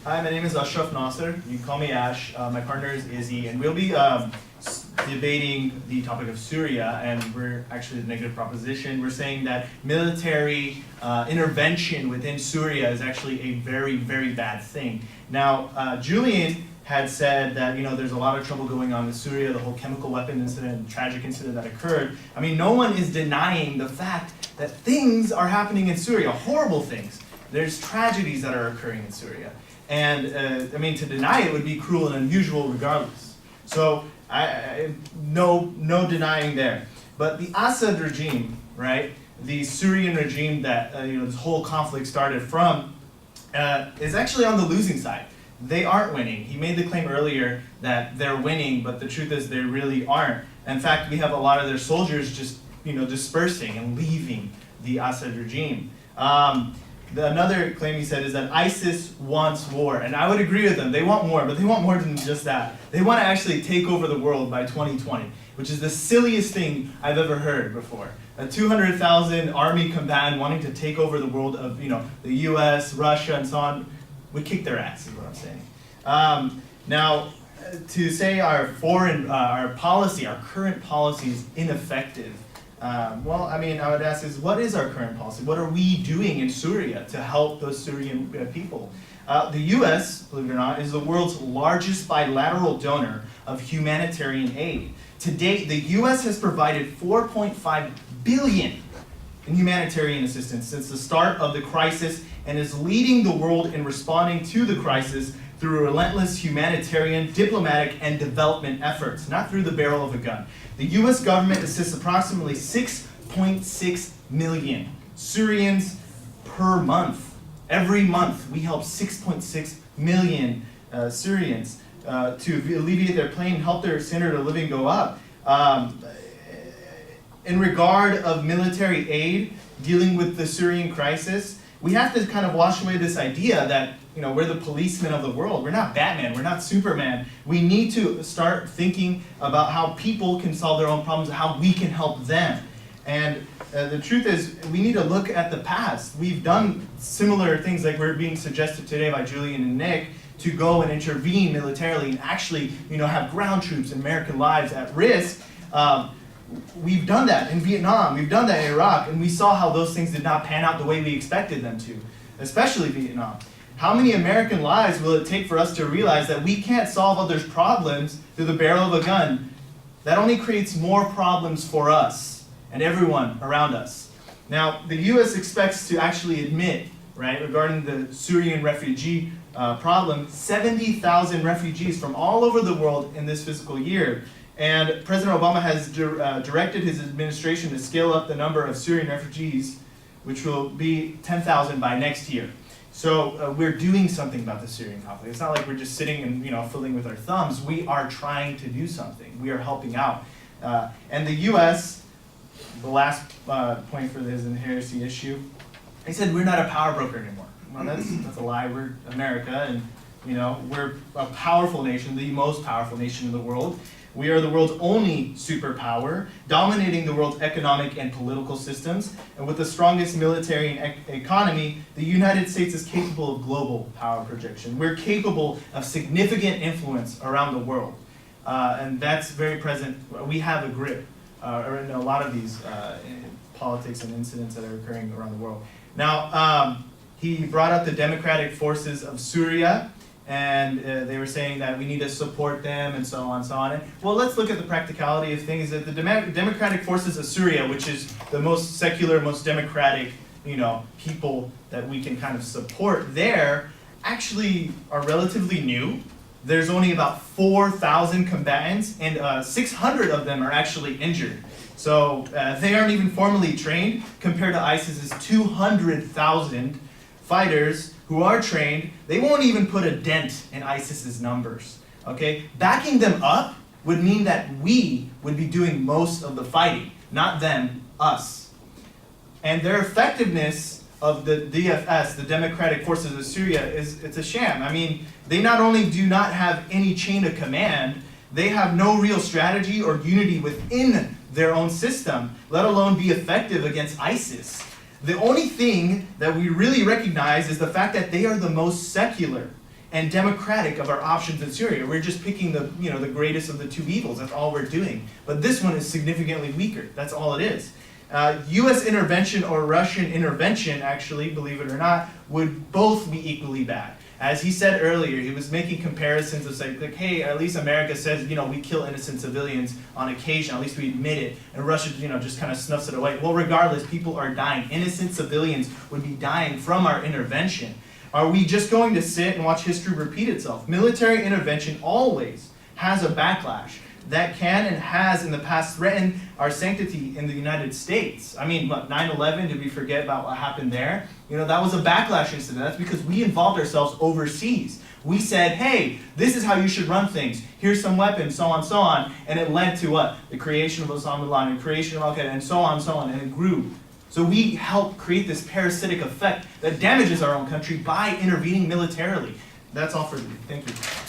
Hi, my name is Ashraf Nasser. You can call me Ash. My partner is Izzy, and we'll be debating the topic of Syria, and we're actually the negative proposition. We're saying that military intervention within Syria is actually a very, very bad thing. Now, Julian had said that there's a lot of trouble going on in Syria, the whole chemical weapon incident, tragic incident that occurred. I mean, no one is denying the fact that things are happening in Syria, horrible things. There's tragedies that are occurring in Syria. And to deny it would be cruel and unusual regardless. So no denying there. But the Assad regime, right, the Syrian regime that this whole conflict started from, is actually on the losing side. They aren't winning. He made the claim earlier that they're winning, but the truth is they really aren't. In fact, we have a lot of their soldiers just dispersing and leaving the Assad regime. Another claim he said is that ISIS wants war, and I would agree with them. They want more, but they want more than just that. They want to actually take over the world by 2020, which is the silliest thing I've ever heard before. A 200,000 army combatant wanting to take over the world of the U.S., Russia, and so on would kick their ass, is what I'm saying. Now, to say our policy, our current policy is ineffective. I would ask what is our current policy? What are we doing in Syria to help those Syrian people? The U.S., believe it or not, is the world's largest bilateral donor of humanitarian aid. To date, the U.S. has provided $4.5 billion in humanitarian assistance since the start of the crisis and is leading the world in responding to the crisis through relentless humanitarian, diplomatic, and development efforts, not through the barrel of a gun. The U.S. government assists approximately 6.6 million Syrians per month. Every month, we help 6.6 million Syrians to alleviate their pain, help their standard of living go up. In regard of military aid dealing with the Syrian crisis, we have to kind of wash away this idea that we're the policemen of the world. We're not Batman. We're not Superman. We need to start thinking about how people can solve their own problems, how we can help them. And the truth is, we need to look at the past. We've done similar things like we're being suggested today by Julian and Nick to go and intervene militarily and actually, have ground troops and American lives at risk. We've done that in Vietnam. We've done that in Iraq, and we saw how those things did not pan out the way we expected them to, especially Vietnam. How many American lives will it take for us to realize that we can't solve others' problems through the barrel of a gun? That only creates more problems for us and everyone around us. Now, the U.S. expects to actually admit, right, regarding the Syrian refugee problem, 70,000 refugees from all over the world in this fiscal year. And President Obama has directed his administration to scale up the number of Syrian refugees, which will be 10,000 by next year. So we're doing something about the Syrian conflict. It's not like we're just sitting and fiddling with our thumbs. We are trying to do something. We are helping out. And the U.S., the last point for this heresy issue, they said we're not a power broker anymore. Well, that's a lie. We're America, and we're a powerful nation, the most powerful nation in the world. We are the world's only superpower, dominating the world's economic and political systems. And with the strongest military and economy, the United States is capable of global power projection. We're capable of significant influence around the world. And that's very present. We have a grip in a lot of these politics and incidents that are occurring around the world. Now, he brought up the democratic forces of Syria, and they were saying that we need to support them and so on and so on. And, well, let's look at the practicality of things. That the democratic forces of Syria, which is the most secular, most democratic, people that we can kind of support there, actually are relatively new. There's only about 4,000 combatants, and 600 of them are actually injured. So they aren't even formally trained compared to ISIS's 200,000 fighters who are trained. They won't even put a dent in ISIS's numbers. Okay? Backing them up would mean that we would be doing most of the fighting, not them, us. And their effectiveness of the DFS, the Democratic Forces of Syria, it's a sham. I mean, they not only do not have any chain of command, they have no real strategy or unity within their own system, let alone be effective against ISIS. The only thing that we really recognize is the fact that they are the most secular and democratic of our options in Syria. We're just picking the, the greatest of the two evils. That's all we're doing. But this one is significantly weaker. That's all it is. U.S. intervention or Russian intervention, actually, believe it or not, would both be equally bad. As he said earlier, he was making comparisons of saying, like, hey, at least America says, we kill innocent civilians on occasion, at least we admit it, and Russia, just kind of snuffs it away. Well, regardless, people are dying. Innocent civilians would be dying from our intervention. Are we just going to sit and watch history repeat itself? Military intervention always has a backlash that can and has in the past threatened our sanctity in the United States. I mean, what, 9/11, did we forget about what happened there? That was a backlash incident. That's because we involved ourselves overseas. We said, hey, this is how you should run things. Here's some weapons, so on, and it led to what? The creation of Osama bin Laden, the creation of Al-Qaeda, and so on, and it grew. So we help create this parasitic effect that damages our own country by intervening militarily. That's all for me. Thank you.